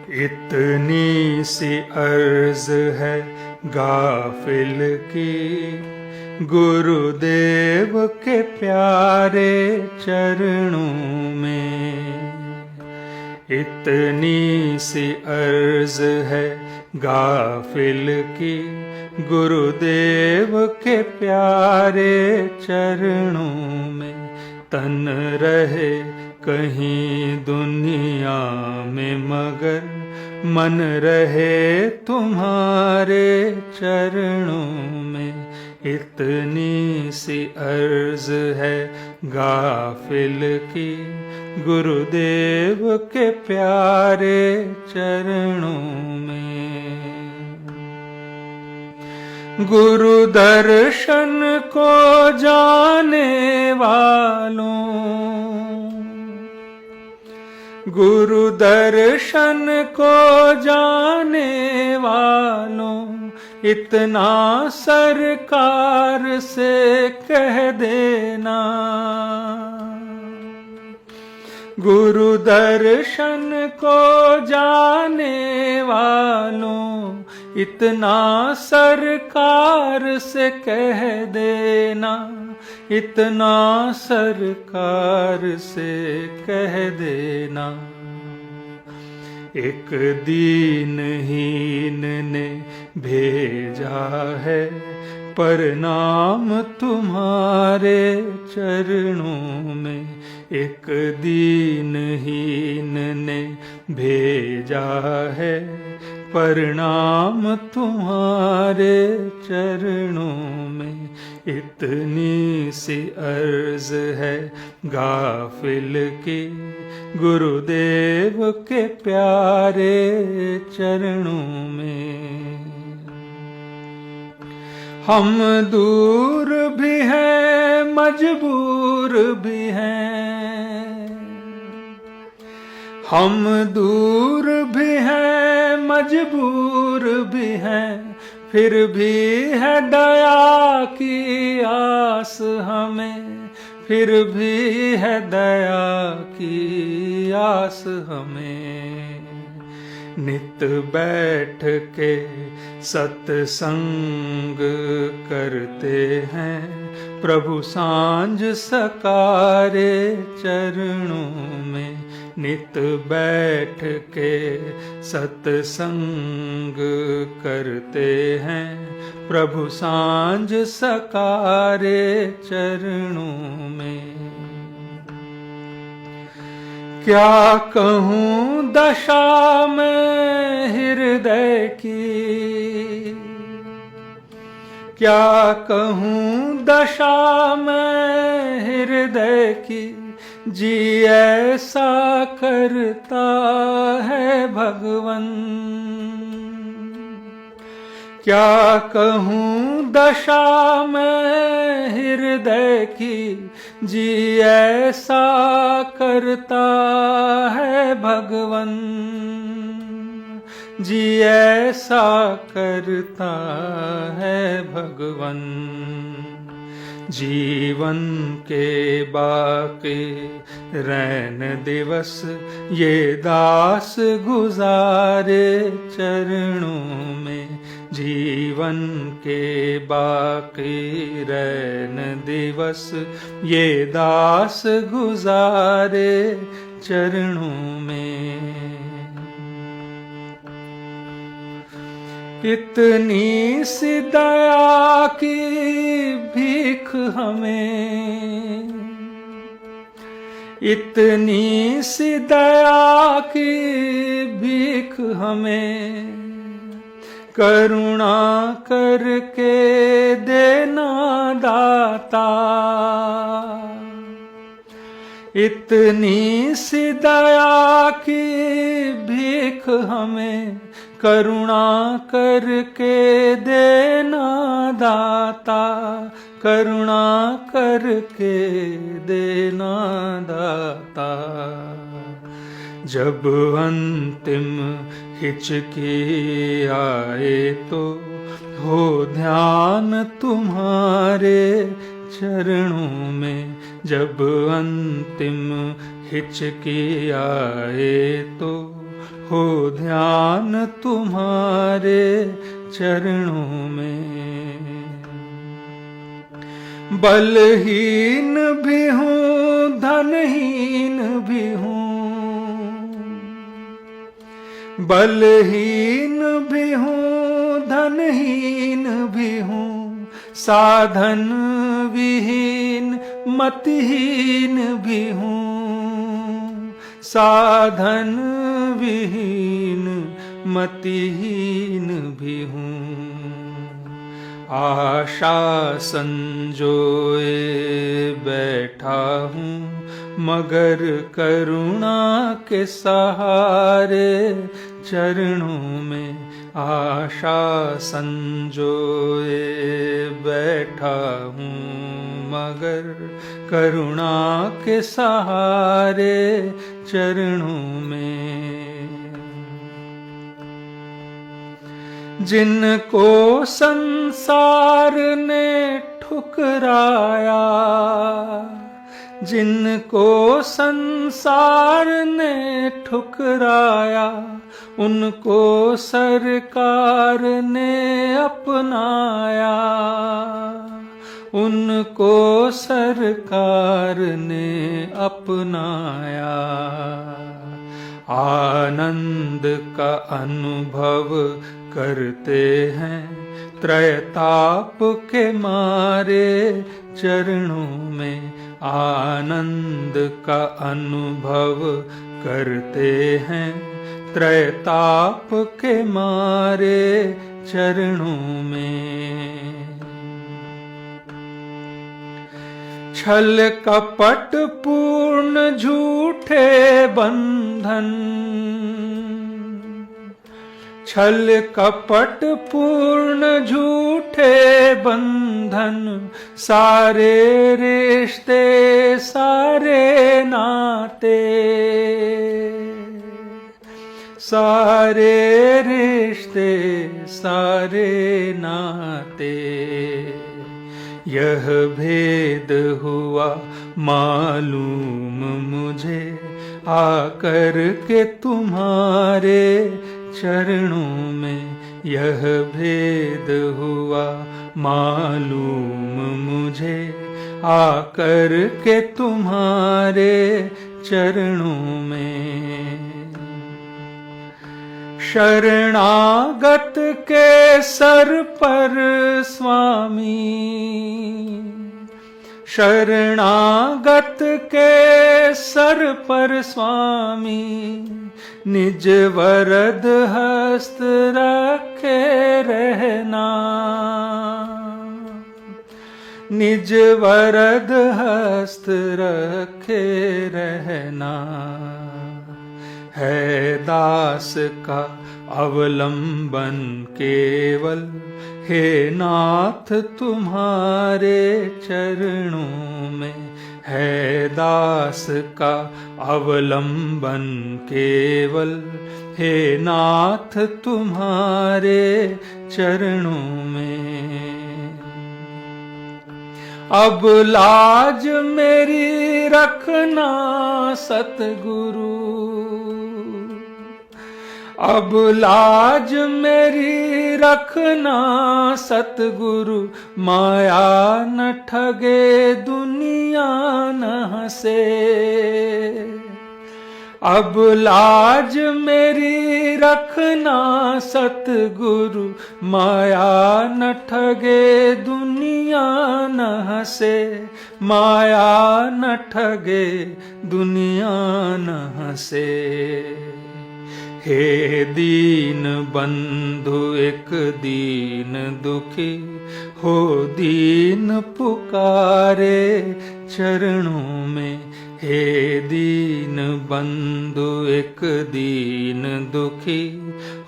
इतनी सी अर्ज है गाफिल की, गुरुदेव के प्यारे चरणों में। इतनी सी अर्ज है गाफिल की, गुरुदेव के प्यारे चरणों में। तन रहे कहीं दुनिया में मगर मन रहे तुम्हारे चरणों में। इतनी सी अर्ज है गाफिल की, गुरुदेव के प्यारे चरणों में। गुरु दर्शन को जाने वालों, गुरु दर्शन को जाने वालों, इतना सरकार से कह देना। गुरु दर्शन को जाने वालों, इतना सरकार से कह देना। इतना सरकार से कह देना। एक दीनहीन ने भेजा है प्रणाम तुम्हारे चरणों में। एक दीनहीन ने भेजा है प्रणाम तुम्हारे चरणों में। इतनी सी अर्ज है गाफिल की, गुरुदेव के प्यारे चरणों में। हम दूर भी हैं मजबूर भी हैं, हम दूर भी हैं मजबूर भी हैं, फिर भी है दया की आस हमें। फिर भी है दया की आस हमें। नित बैठ के सत्संग करते हैं, प्रभु सांझ सकारे चरणों में। नित बैठ के सत्संग करते हैं, प्रभु सांझ सकारे चरणों में। क्या कहूँ दशा में हृदय की, क्या कहूँ दशा में हृदय की, जी ऐसा करता है भगवन। क्या कहूँ दशा में हृदय की, जी ऐसा करता है भगवन। जी ऐसा करता है भगवन। जीवन के बाकी रैन दिवस ये दास गुजारे चरणों में। जीवन के बाकी रैन दिवस ये दास गुजारे चरणों में। इतनी सी दया की भीख हमें, इतनी सी दया की भीख हमें, करुणा करके देना दाता। इतनी सी दया की भीख हमें, करुणा करके देना दाता। करुणा करके देना दाता। जब अंतिम हिचकी आए तो हो ध्यान तुम्हारे चरणों में। जब अंतिम हिचकी आए तो हो ध्यान तुम्हारे चरणों में। बलहीन भी हूँ धनहीन भी हूँ, बलहीन भी हूँ धनहीन भी हूँ, साधन विहीन मतिहीन भी हूँ, साधन विहीन मतिहीन भी हूँ। आशा संजोए बैठा हूँ, मगर करुणा के सहारे चरणों में। आशा संजोए बैठा हूँ, मगर करुणा के सहारे चरणों में। जिनको संसार ने ठुकराया, जिनको संसार ने ठुकराया, उनको सरकार ने अपनाया, उनको सरकार ने अपनाया। आनंद का अनुभव करते हैं त्रैताप के मारे चरणों में। आनंद का अनुभव करते हैं त्रैताप के मारे चरणों में। छल कपट पूर्ण झूठे बंधन, छल कपट पूर्ण झूठे बंधन, सारे रिश्ते सारे नाते, सारे रिश्ते सारे नाते। यह भेद हुआ मालूम मुझे आकर के तुम्हारे चरणों में। यह भेद हुआ मालूम मुझे आकर के तुम्हारे चरणों में। शरणागत के सर पर स्वामी, शरणागत के सर पर स्वामी, निज वरद हस्त रखे रहना, निज वरद हस्त रखे रहना। है दास का अवलंबन केवल, हे नाथ तुम्हारे चरणों में। है दास का अवलंबन केवल, हे नाथ तुम्हारे चरणों में। अब लाज मेरी रखना सतगुरु, अब लाज मेरी रखना सतगुरु, माया न ठगे दुनिया न हंसे। अब लाज मेरी रखना सतगुरु, माया न ठगे दुनिया न हंसे, माया न ठगे दुनिया न हंसे। हे दीन बंधु एक दीन दुखी, हो दीन पुकारे चरणों में। हे दीन बंधु एक दीन दुखी,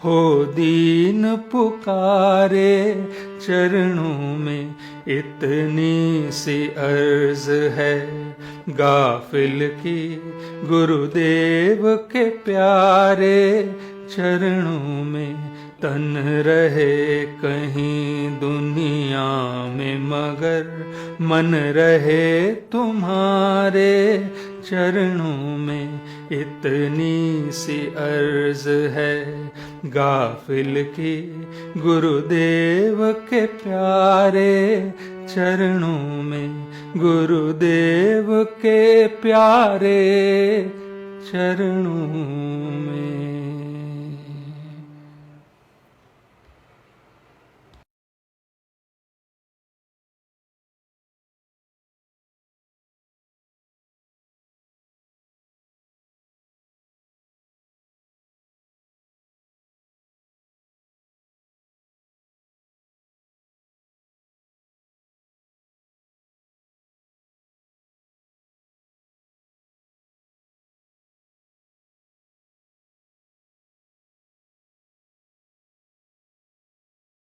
हो दीन पुकारे चरणों में। इतनी सी अर्ज है गाफिल की, गुरुदेव के प्यारे चरणों में। तन रहे कहीं दुनिया में, मगर मन रहे तुम्हारे चरणों में। इतनी सी अर्ज है गाफिल की, गुरुदेव के प्यारे चरणों में, गुरुदेव के प्यारे चरणों में।